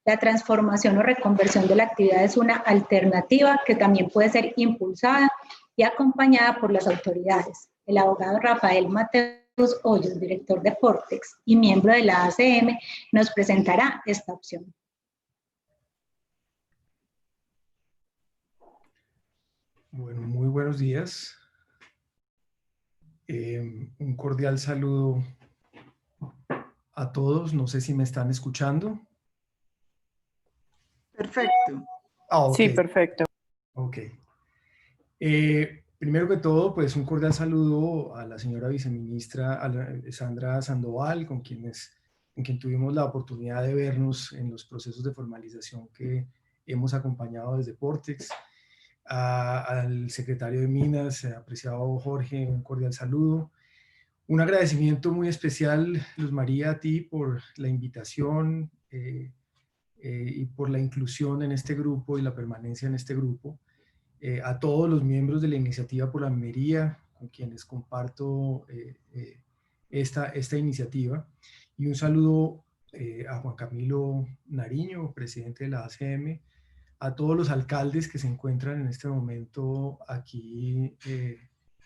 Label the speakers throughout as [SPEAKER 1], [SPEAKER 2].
[SPEAKER 1] La transformación o reconversión de la actividad es una alternativa que también puede ser impulsada y acompañada por las autoridades. El abogado Rafael Mateus Hoyos, director de Portex y miembro de la ACM, nos presentará esta opción.
[SPEAKER 2] Bueno, muy buenos días. Un cordial saludo a todos. No sé si me están escuchando.
[SPEAKER 3] Perfecto.
[SPEAKER 2] Okay.
[SPEAKER 4] Sí, perfecto.
[SPEAKER 2] Ok. Primero que todo, pues un cordial saludo a la señora viceministra Sandra Sandoval, con quien tuvimos la oportunidad de vernos en los procesos de formalización que hemos acompañado desde Portex. Al secretario de Minas, apreciado Jorge, un cordial saludo. Un agradecimiento muy especial, Luz María, a ti por la invitación y por la inclusión en este grupo y la permanencia en este grupo. A todos los miembros de la Iniciativa por la Minería, con quienes comparto esta iniciativa. Y un saludo a Juan Camilo Nariño, presidente de la ACM, a todos los alcaldes que se encuentran en este momento aquí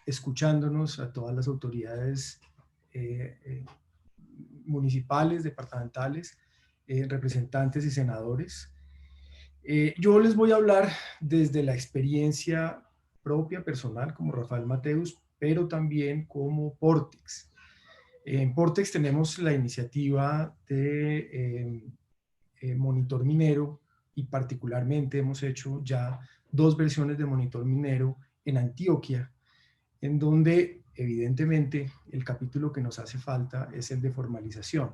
[SPEAKER 2] escuchándonos, a todas las autoridades municipales, departamentales, representantes y senadores. Yo les voy a hablar desde la experiencia propia, personal, como Rafael Mateus, pero también como Portex. En Portex tenemos la iniciativa de Monitor Minero, y particularmente hemos hecho ya 2 versiones de Monitor Minero en Antioquia, en donde evidentemente el capítulo que nos hace falta es el de formalización.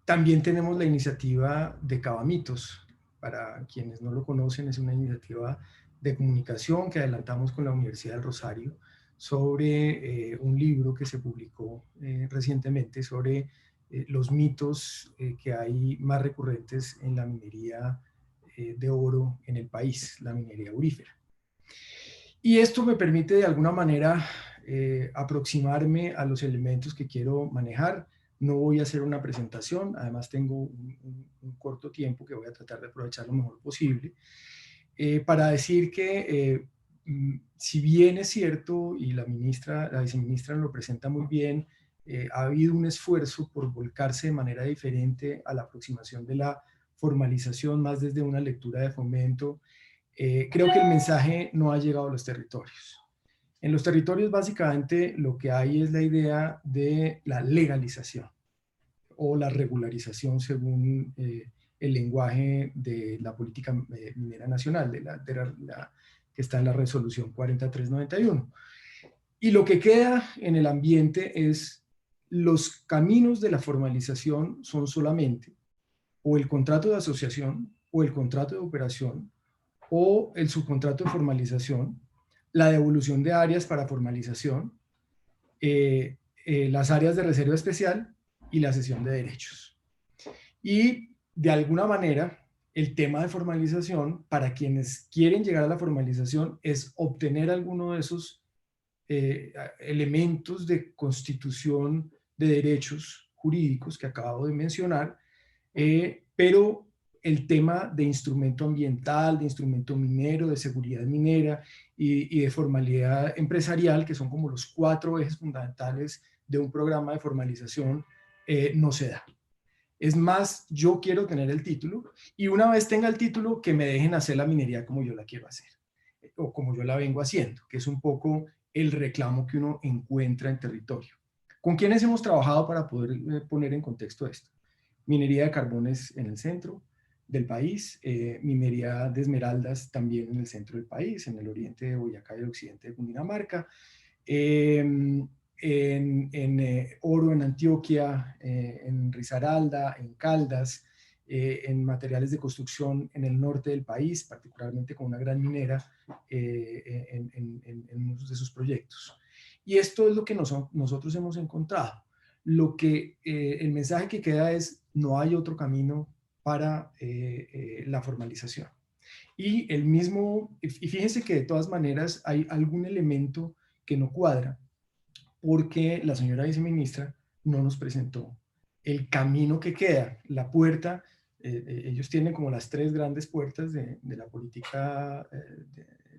[SPEAKER 2] También tenemos la iniciativa de Cabamitos. Para quienes no lo conocen, es una iniciativa de comunicación que adelantamos con la Universidad del Rosario sobre un libro que se publicó recientemente sobre los mitos que hay más recurrentes en la minería de oro en el país, la minería aurífera. Y esto me permite de alguna manera aproximarme a los elementos que quiero manejar. No voy a hacer una presentación, además tengo un corto tiempo que voy a tratar de aprovechar lo mejor posible, para decir que si bien es cierto, y la viceministra lo presenta muy bien, ha habido un esfuerzo por volcarse de manera diferente a la aproximación de la formalización, más desde una lectura de fomento. Creo que el mensaje no ha llegado a los territorios. En los territorios básicamente lo que hay es la idea de la legalización o la regularización según el lenguaje de la política minera nacional, que está en la resolución 4391. Y lo que queda en el ambiente es los caminos de la formalización son solamente o el contrato de asociación o el contrato de operación o el subcontrato de formalización, la devolución de áreas para formalización, las áreas de reserva especial y la cesión de derechos. Y de alguna manera, el tema de formalización, para quienes quieren llegar a la formalización, es obtener alguno de esos elementos de constitución de derechos jurídicos que acabo de mencionar, pero el tema de instrumento ambiental, de instrumento minero, de seguridad minera y de formalidad empresarial, que son como los 4 ejes fundamentales de un programa de formalización, no se da. Es más, yo quiero tener el título y una vez tenga el título, que me dejen hacer la minería como yo la quiero hacer o como yo la vengo haciendo, que es un poco el reclamo que uno encuentra en territorio. ¿Con quiénes hemos trabajado para poder poner en contexto esto? Minería de carbones en el centro del país, minería de esmeraldas también en el centro del país, en el oriente de Boyacá y el occidente de Cundinamarca, oro en Antioquia, en Risaralda, en Caldas, en materiales de construcción en el norte del país, particularmente con una gran minera en muchos de sus proyectos. Y esto es lo que nosotros hemos encontrado. El mensaje que queda es: no hay otro camino para la formalización. Y fíjense que de todas maneras hay algún elemento que no cuadra, porque la señora viceministra no nos presentó el camino que queda, la puerta. Ellos tienen como las tres grandes puertas de la política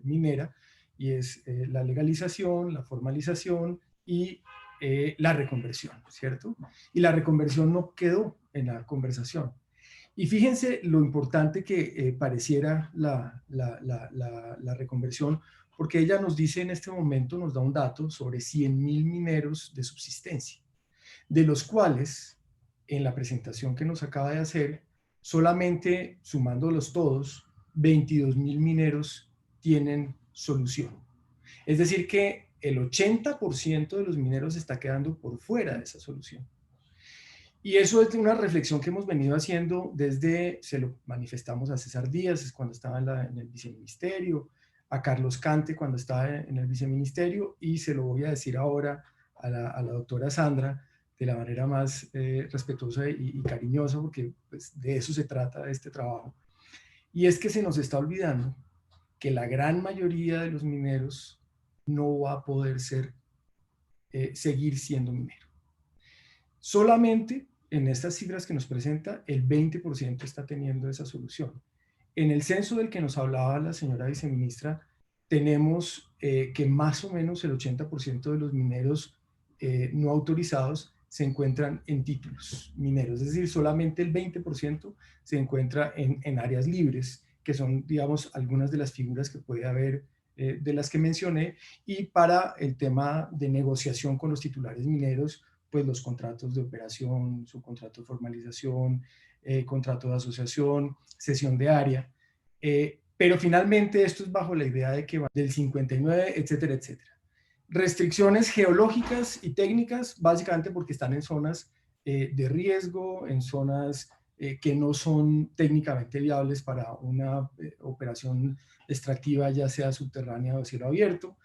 [SPEAKER 2] minera, y es la legalización, la formalización y la reconversión, ¿cierto? Y la reconversión no quedó en la conversación. Y fíjense lo importante que pareciera la reconversión, porque ella nos dice en este momento, nos da un dato sobre 100.000 mineros de subsistencia, de los cuales, en la presentación que nos acaba de hacer, solamente sumándolos todos, 22.000 mineros tienen solución. Es decir que el 80% de los mineros está quedando por fuera de esa solución. Y eso es una reflexión que hemos venido haciendo desde, se lo manifestamos a César Díaz cuando estaba en el viceministerio, a Carlos Cante cuando estaba en el viceministerio, y se lo voy a decir ahora a la doctora Sandra de la manera más respetuosa y cariñosa, porque pues, de eso se trata este trabajo. Y es que se nos está olvidando que la gran mayoría de los mineros no va a poder seguir siendo minero. Solamente en estas cifras que nos presenta, el 20% está teniendo esa solución. En el censo del que nos hablaba la señora viceministra, tenemos que más o menos el 80% de los mineros no autorizados se encuentran en títulos mineros, es decir, solamente el 20% se encuentra en áreas libres, que son, digamos, algunas de las figuras que puede haber de las que mencioné, y para el tema de negociación con los titulares mineros, pues los contratos de operación, subcontrato de formalización, contrato de asociación, cesión de área, pero finalmente esto es bajo la idea de que va del 59, etcétera, etcétera. Restricciones geológicas y técnicas, básicamente porque están en zonas de riesgo, en zonas que no son técnicamente viables para una operación extractiva, ya sea subterránea o cielo abierto.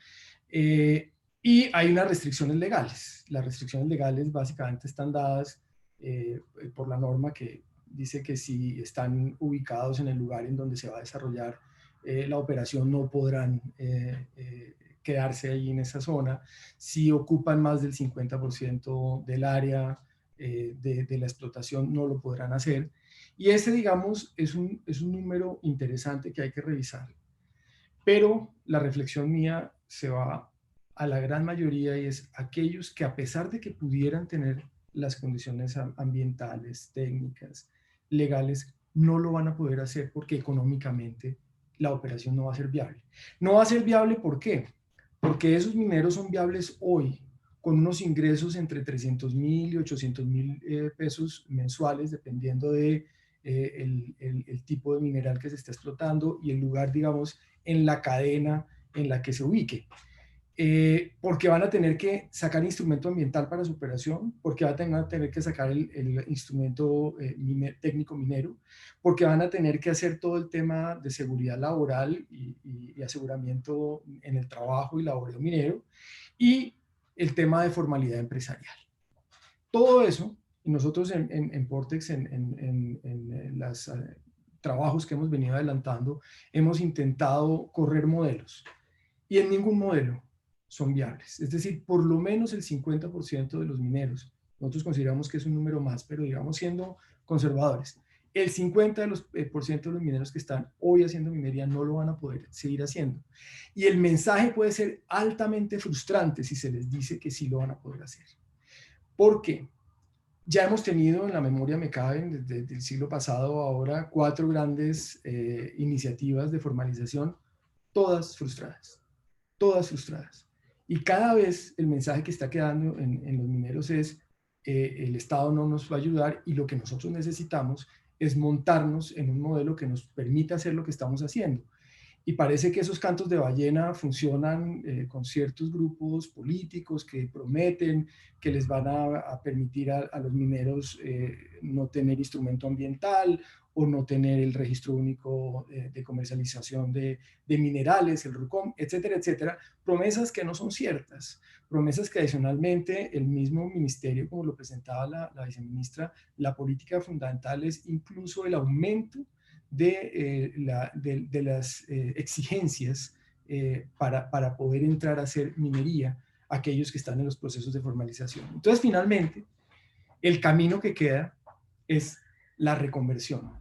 [SPEAKER 2] Y hay unas restricciones legales. Las restricciones legales básicamente están dadas por la norma que dice que si están ubicados en el lugar en donde se va a desarrollar la operación, no podrán quedarse ahí en esa zona. Si ocupan más del 50% del área de la explotación, no lo podrán hacer. Y ese, digamos, es un número interesante que hay que revisar. Pero la reflexión mía se va a la gran mayoría, y es aquellos que, a pesar de que pudieran tener las condiciones ambientales, técnicas, legales, no lo van a poder hacer porque económicamente la operación no va a ser viable. No va a ser viable, ¿por qué? Porque esos mineros son viables hoy con unos ingresos entre 300.000 y 800.000 pesos mensuales, dependiendo de el tipo de mineral que se está explotando y el lugar, digamos, en la cadena en la que se ubique. Porque van a tener que sacar instrumento ambiental para su operación, porque van a tener que sacar el instrumento técnico minero, porque van a tener que hacer todo el tema de seguridad laboral y aseguramiento en el trabajo y laboreo minero, y el tema de formalidad empresarial. Todo eso, y nosotros en Portex, en los trabajos que hemos venido adelantando, hemos intentado correr modelos, y en ningún modelo son viables. Es decir, por lo menos el 50% de los mineros, nosotros consideramos que es un número más, pero digamos siendo conservadores, el 50% de los mineros que están hoy haciendo minería no lo van a poder seguir haciendo. Y el mensaje puede ser altamente frustrante si se les dice que sí lo van a poder hacer. ¿Por qué? Ya hemos tenido en la memoria, me caben, desde el siglo pasado ahora, 4 grandes iniciativas de formalización, todas frustradas. Todas frustradas. Y cada vez el mensaje que está quedando en los mineros es el Estado no nos va a ayudar, y lo que nosotros necesitamos es montarnos en un modelo que nos permita hacer lo que estamos haciendo. Y parece que esos cantos de ballena funcionan con ciertos grupos políticos que prometen que les van a permitir a los mineros no tener instrumento ambiental o no tener el registro único de comercialización de minerales, el RUCOM, etcétera, etcétera. Promesas que no son ciertas, promesas que adicionalmente el mismo ministerio, como lo presentaba la viceministra, la política fundamental es incluso el aumento de las exigencias para poder entrar a hacer minería, aquellos que están en los procesos de formalización. Entonces, finalmente, el camino que queda es la reconversión.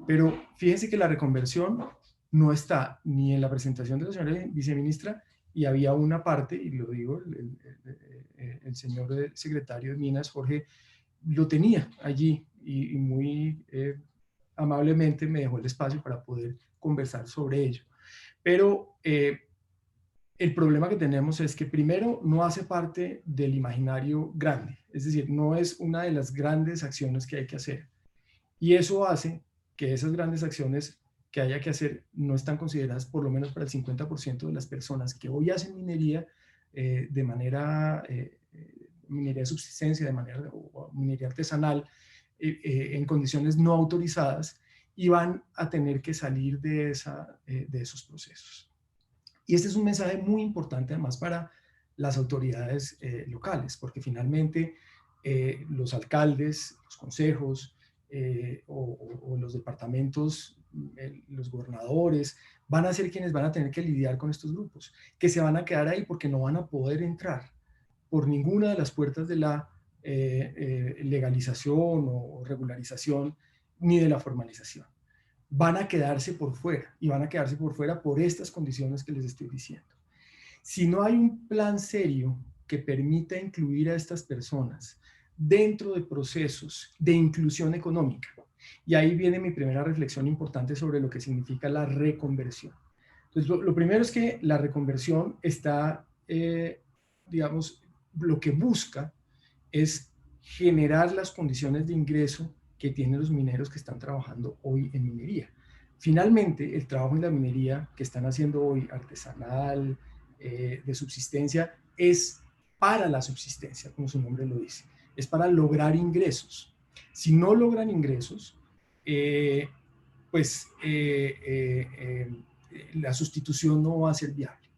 [SPEAKER 2] Pero fíjense que la reconversión no está ni en la presentación de la señora viceministra, y había una parte, y lo digo, el señor secretario de Minas, Jorge, lo tenía allí y muy amablemente me dejó el espacio para poder conversar sobre ello. Pero el problema que tenemos es que primero no hace parte del imaginario grande, es decir, no es una de las grandes acciones que hay que hacer. Y eso hace que esas grandes acciones que haya que hacer no están consideradas por lo menos para el 50% de las personas que hoy hacen minería de manera, minería de subsistencia, de manera, o minería artesanal, en condiciones no autorizadas, y van a tener que salir de esos procesos. Y este es un mensaje muy importante además para las autoridades locales, porque finalmente los alcaldes, los consejos o los departamentos, los gobernadores, van a ser quienes van a tener que lidiar con estos grupos, que se van a quedar ahí porque no van a poder entrar por ninguna de las puertas de la legalización o regularización ni de la formalización. Van a quedarse por fuera, y van a quedarse por fuera por estas condiciones que les estoy diciendo. Si no hay un plan serio que permita incluir a estas personas dentro de procesos de inclusión económica, y ahí viene mi primera reflexión importante sobre lo que significa la reconversión. Entonces, lo primero es que la reconversión está, digamos, lo que busca es generar las condiciones de ingreso que tienen los mineros que están trabajando hoy en minería. Finalmente, el trabajo en la minería que están haciendo hoy, artesanal, de subsistencia, es para la subsistencia, como su nombre lo dice. Es para lograr ingresos. Si no logran ingresos, la sustitución no va a ser viable.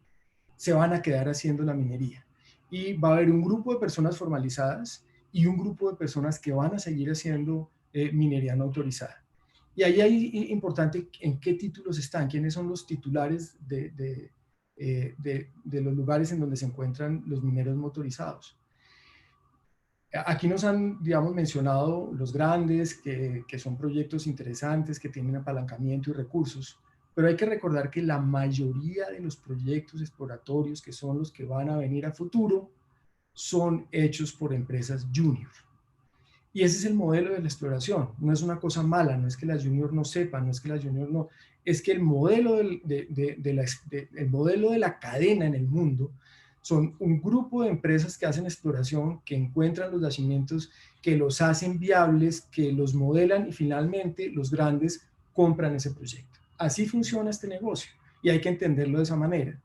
[SPEAKER 2] Se van a quedar haciendo la minería. Y va a haber un grupo de personas formalizadas y un grupo de personas que van a seguir haciendo minería no autorizada. Y ahí es importante en qué títulos están, quiénes son los titulares de los lugares en donde se encuentran los mineros motorizados. Aquí nos han, digamos, mencionado los grandes, que son proyectos interesantes, que tienen apalancamiento y recursos, pero hay que recordar que la mayoría de los proyectos exploratorios, que son los que van a venir a futuro, son hechos por empresas junior. Y ese es el modelo de la exploración. No es una cosa mala, no es que las junior no sepan, no es que las junior no... Es que el modelo el modelo de la cadena en el mundo son un grupo de empresas que hacen exploración, que encuentran los yacimientos, que los hacen viables, que los modelan y finalmente los grandes compran ese proyecto. Así funciona este negocio y hay que entenderlo de esa manera.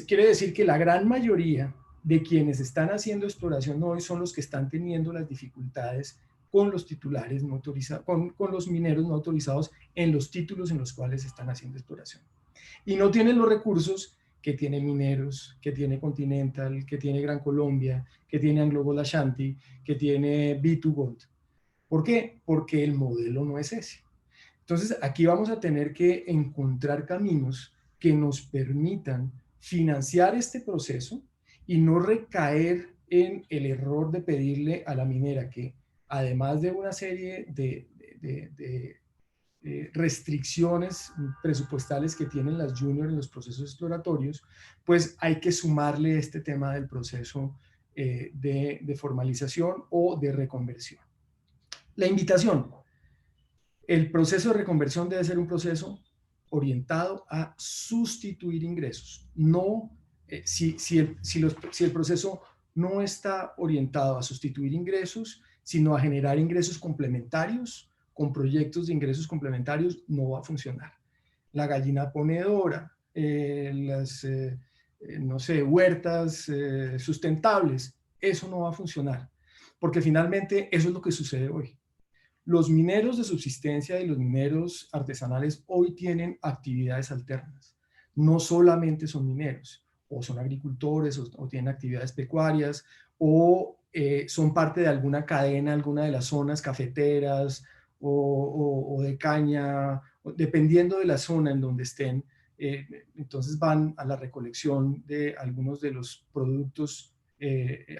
[SPEAKER 2] Quiere decir que la gran mayoría de quienes están haciendo exploración hoy son los que están teniendo las dificultades con los titulares no autorizados, con los mineros no autorizados en los títulos en los cuales están haciendo exploración. Y no tienen los recursos que tiene Mineros, que tiene Continental, que tiene Gran Colombia, que tiene AngloGold Ashanti, que tiene B2Gold. ¿Por qué? Porque el modelo no es ese. Entonces, aquí vamos a tener que encontrar caminos que nos permitan financiar este proceso y no recaer en el error de pedirle a la minera que, además de una serie de restricciones presupuestales que tienen las juniors en los procesos exploratorios, pues hay que sumarle este tema del proceso de formalización o de reconversión. La invitación. El proceso de reconversión debe ser un proceso orientado a sustituir ingresos. No, si el proceso no está orientado a sustituir ingresos, sino a generar ingresos complementarios, con proyectos de ingresos complementarios, no va a funcionar. La gallina ponedora, no sé, huertas sustentables, eso no va a funcionar, porque finalmente eso es lo que sucede hoy. Los mineros de subsistencia y los mineros artesanales hoy tienen actividades alternas. No solamente son mineros, o son agricultores, o tienen actividades pecuarias, o son parte de alguna cadena, alguna de las zonas cafeteras o de caña, dependiendo de la zona en donde estén. Entonces van a la recolección de algunos de los productos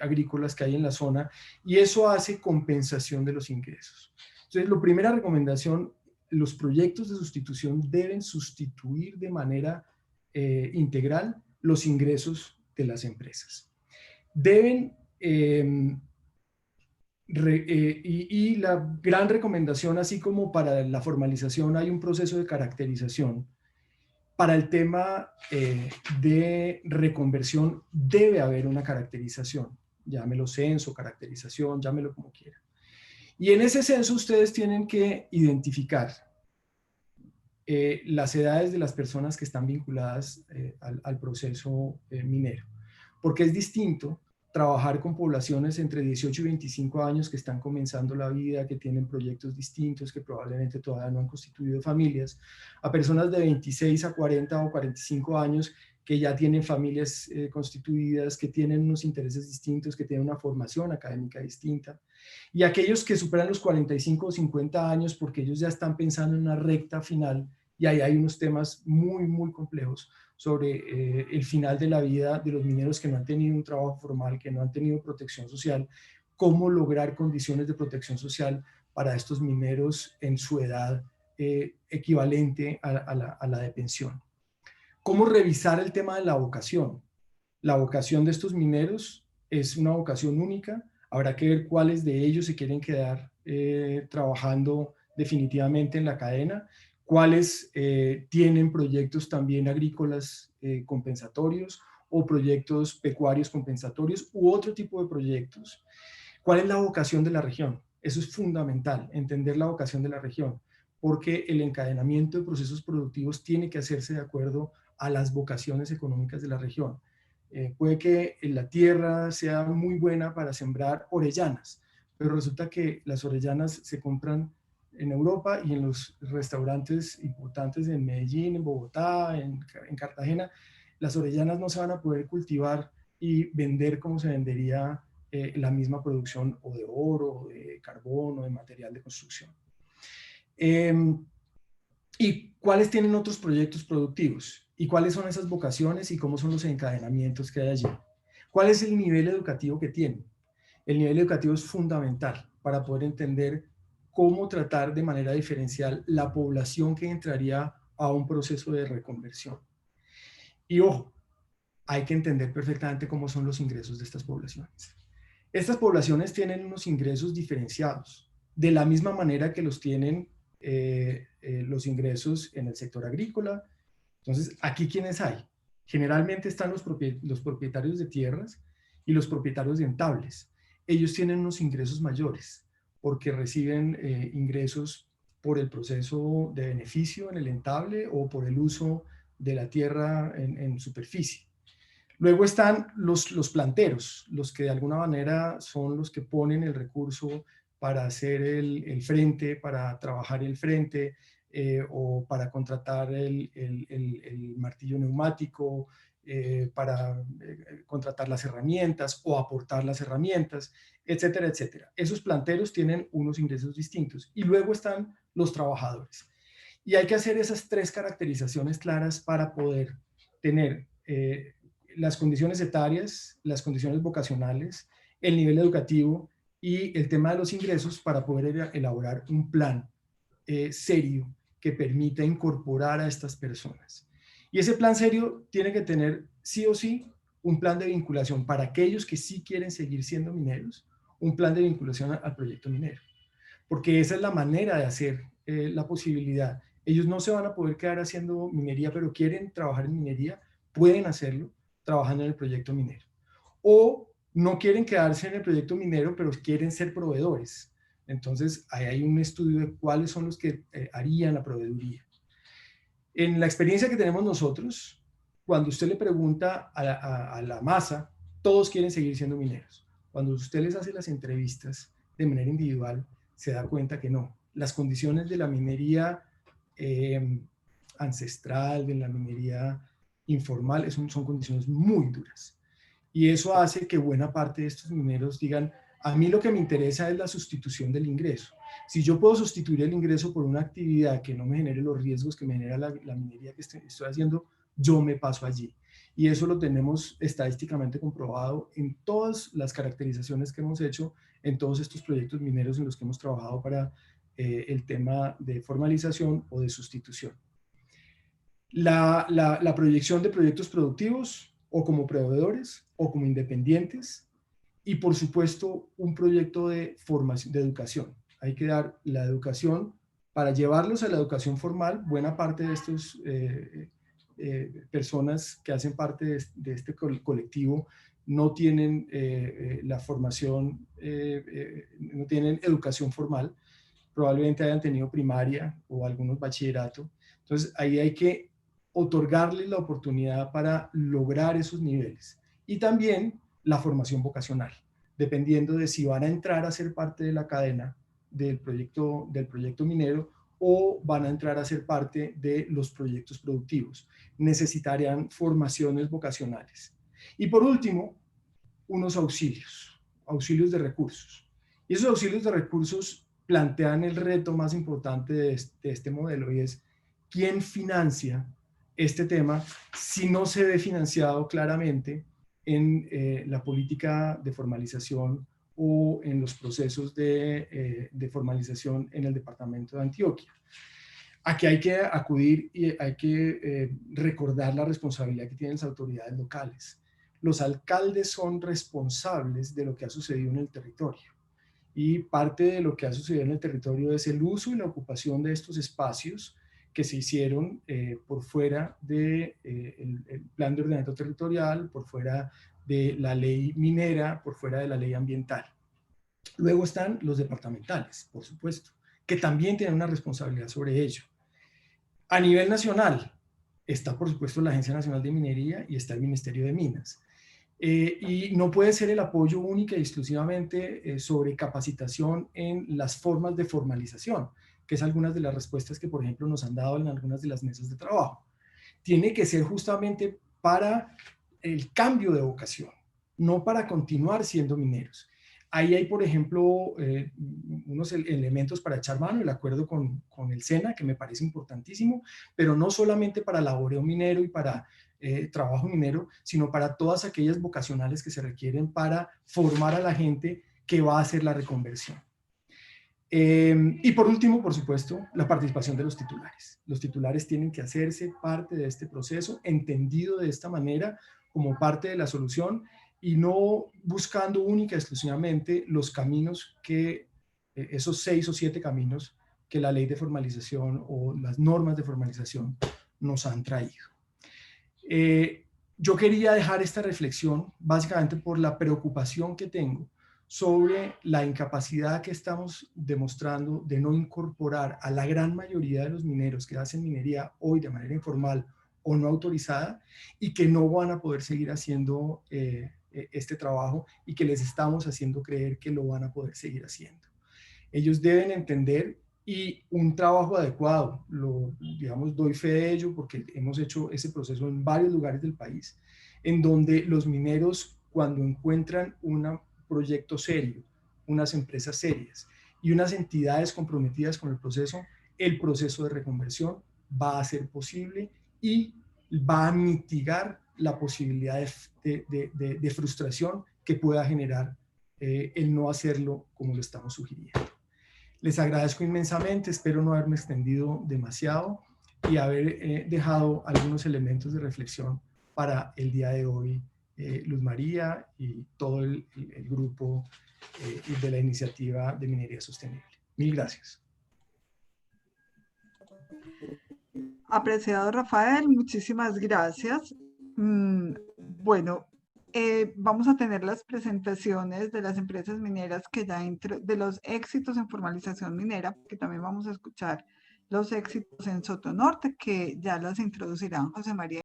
[SPEAKER 2] agrícolas que hay en la zona, y eso hace compensación de los ingresos. Entonces, la primera recomendación, los proyectos de sustitución deben sustituir de manera integral los ingresos de las empresas. Deben, y la gran recomendación, así como para la formalización hay un proceso de caracterización, para el tema de reconversión debe haber una caracterización, llámelo censo, caracterización, llámelo como quiera. Y en ese censo ustedes tienen que identificar las edades de las personas que están vinculadas al proceso minero, porque es distinto trabajar con poblaciones entre 18 y 25 años que están comenzando la vida, que tienen proyectos distintos, que probablemente todavía no han constituido familias, a personas de 26 a 40 o 45 años que ya tienen familias constituidas, que tienen unos intereses distintos, que tienen una formación académica distinta, y aquellos que superan los 45 o 50 años porque ellos ya están pensando en una recta final, y ahí hay unos temas muy, muy complejos sobre el final de la vida de los mineros que no han tenido un trabajo formal, que no han tenido protección social, cómo lograr condiciones de protección social para estos mineros en su edad equivalente a la de pensión. ¿Cómo revisar el tema de la vocación? La vocación de estos mineros es una vocación única. Habrá que ver cuáles de ellos se quieren quedar trabajando definitivamente en la cadena, cuáles tienen proyectos también agrícolas compensatorios o proyectos pecuarios compensatorios u otro tipo de proyectos. ¿Cuál es la vocación de la región? Eso es fundamental, entender la vocación de la región, porque el encadenamiento de procesos productivos tiene que hacerse de acuerdo a las vocaciones económicas de la región. Puede que la tierra sea muy buena para sembrar orellanas, pero resulta que las orellanas se compran en Europa y en los restaurantes importantes en Medellín, en Bogotá, en Cartagena, las orellanas no se van a poder cultivar y vender como se vendería la misma producción o de oro, de carbón o de material de construcción. ¿Y cuáles tienen otros proyectos productivos? ¿Y cuáles son esas vocaciones y cómo son los encadenamientos que hay allí? ¿Cuál es el nivel educativo que tienen? El nivel educativo es fundamental para poder entender cómo tratar de manera diferencial la población que entraría a un proceso de reconversión. Y ojo, hay que entender perfectamente cómo son los ingresos de estas poblaciones. Estas poblaciones tienen unos ingresos diferenciados, de la misma manera que los tienen los ingresos en el sector agrícola. Entonces, ¿aquí quiénes hay? Generalmente están los propietarios de tierras y los propietarios de entables. Ellos tienen unos ingresos mayores porque reciben ingresos por el proceso de beneficio en el entable o por el uso de la tierra en superficie. Luego están los planteros, los que de alguna manera son los que ponen el recurso para hacer el frente, para trabajar el frente o para contratar el martillo neumático, para contratar las herramientas o aportar las herramientas, etcétera, etcétera. Esos planteros tienen unos ingresos distintos. Y luego están los trabajadores. Y hay que hacer esas tres caracterizaciones claras para poder tener las condiciones etarias, las condiciones vocacionales, el nivel educativo y el tema de los ingresos para poder elaborar un plan serio que permita incorporar a estas personas. Y ese plan serio tiene que tener sí o sí un plan de vinculación para aquellos que sí quieren seguir siendo mineros, un plan de vinculación al proyecto minero, porque esa es la manera de hacer la posibilidad. Ellos no se van a poder quedar haciendo minería, pero quieren trabajar en minería, pueden hacerlo trabajando en el proyecto minero. O no quieren quedarse en el proyecto minero, pero quieren ser proveedores. Entonces, ahí hay un estudio de cuáles son los que harían la proveeduría. En la experiencia que tenemos nosotros, cuando usted le pregunta a la masa, todos quieren seguir siendo mineros. Cuando usted les hace las entrevistas de manera individual, se da cuenta que no. Las condiciones de la minería ancestral, de la minería informal, son condiciones muy duras. Y eso hace que buena parte de estos mineros digan, a mí lo que me interesa es la sustitución del ingreso. Si yo puedo sustituir el ingreso por una actividad que no me genere los riesgos que me genera la minería que estoy haciendo, yo me paso allí. y eso lo tenemos estadísticamente comprobado en todas las caracterizaciones que hemos hecho en todos estos proyectos mineros en los que hemos trabajado para el tema de formalización o de sustitución. La proyección de proyectos productivos o como proveedores o como independientes, y por supuesto un proyecto de formación, de educación. Hay que dar la educación para llevarlos a la educación formal. Buena parte de estos personas que hacen parte de este colectivo no tienen la formación, no tienen educación formal, probablemente hayan tenido primaria o algunos bachillerato. Entonces ahí hay que otorgarles la oportunidad para lograr esos niveles. Y también la formación vocacional, dependiendo de si van a entrar a ser parte de la cadena del proyecto minero o van a entrar a ser parte de los proyectos productivos. Necesitarían formaciones vocacionales. Y por último, unos auxilios de recursos. Y esos auxilios de recursos plantean el reto más importante de este modelo, y es quién financia este tema si no se ve financiado claramente en la política de formalización o en los procesos de formalización en el departamento de Antioquia. Aquí hay que acudir y hay que recordar la responsabilidad que tienen las autoridades locales. Los alcaldes son responsables de lo que ha sucedido en el territorio, y parte de lo que ha sucedido en el territorio es el uso y la ocupación de estos espacios que se hicieron por fuera del plan de ordenamiento territorial, por fuera de la ley minera, por fuera de la ley ambiental. Luego están los departamentales, por supuesto, que también tienen una responsabilidad sobre ello. A nivel nacional está, por supuesto, la Agencia Nacional de Minería y está el Ministerio de Minas. Y no puede ser el apoyo única y exclusivamente sobre capacitación en las formas de formalización, que es algunas de las respuestas que, por ejemplo, nos han dado en algunas de las mesas de trabajo. Tiene que ser justamente para el cambio de vocación, no para continuar siendo mineros. Ahí hay, por ejemplo, unos elementos para echar mano, el acuerdo con el SENA, que me parece importantísimo, pero no solamente para laboreo minero y para trabajo minero, sino para todas aquellas vocacionales que se requieren para formar a la gente que va a hacer la reconversión. Y por último, por supuesto, la participación de los titulares. Los titulares tienen que hacerse parte de este proceso, entendido de esta manera como parte de la solución y no buscando única y exclusivamente los caminos que, esos 6 o 7 caminos que la ley de formalización o las normas de formalización nos han traído. Yo quería dejar esta reflexión básicamente por la preocupación que tengo sobre la incapacidad que estamos demostrando de no incorporar a la gran mayoría de los mineros que hacen minería hoy de manera informal o no autorizada y que no van a poder seguir haciendo este trabajo y que les estamos haciendo creer que lo van a poder seguir haciendo. Ellos deben entender, y un trabajo adecuado, digamos, doy fe de ello porque hemos hecho ese proceso en varios lugares del país, en donde los mineros, cuando encuentran un proyecto serio, unas empresas serias y unas entidades comprometidas con el proceso de reconversión va a ser posible y va a mitigar la posibilidad de frustración que pueda generar el no hacerlo como lo estamos sugiriendo. Les agradezco inmensamente, espero no haberme extendido demasiado y haber dejado algunos elementos de reflexión para el día de hoy, Luz María y todo el grupo de la iniciativa de minería sostenible. Mil gracias.
[SPEAKER 3] Apreciado Rafael, muchísimas gracias. Bueno, vamos a tener las presentaciones de las empresas mineras que ya de los éxitos en formalización minera, que también vamos a escuchar los éxitos en Sotonorte, que ya las introducirán José María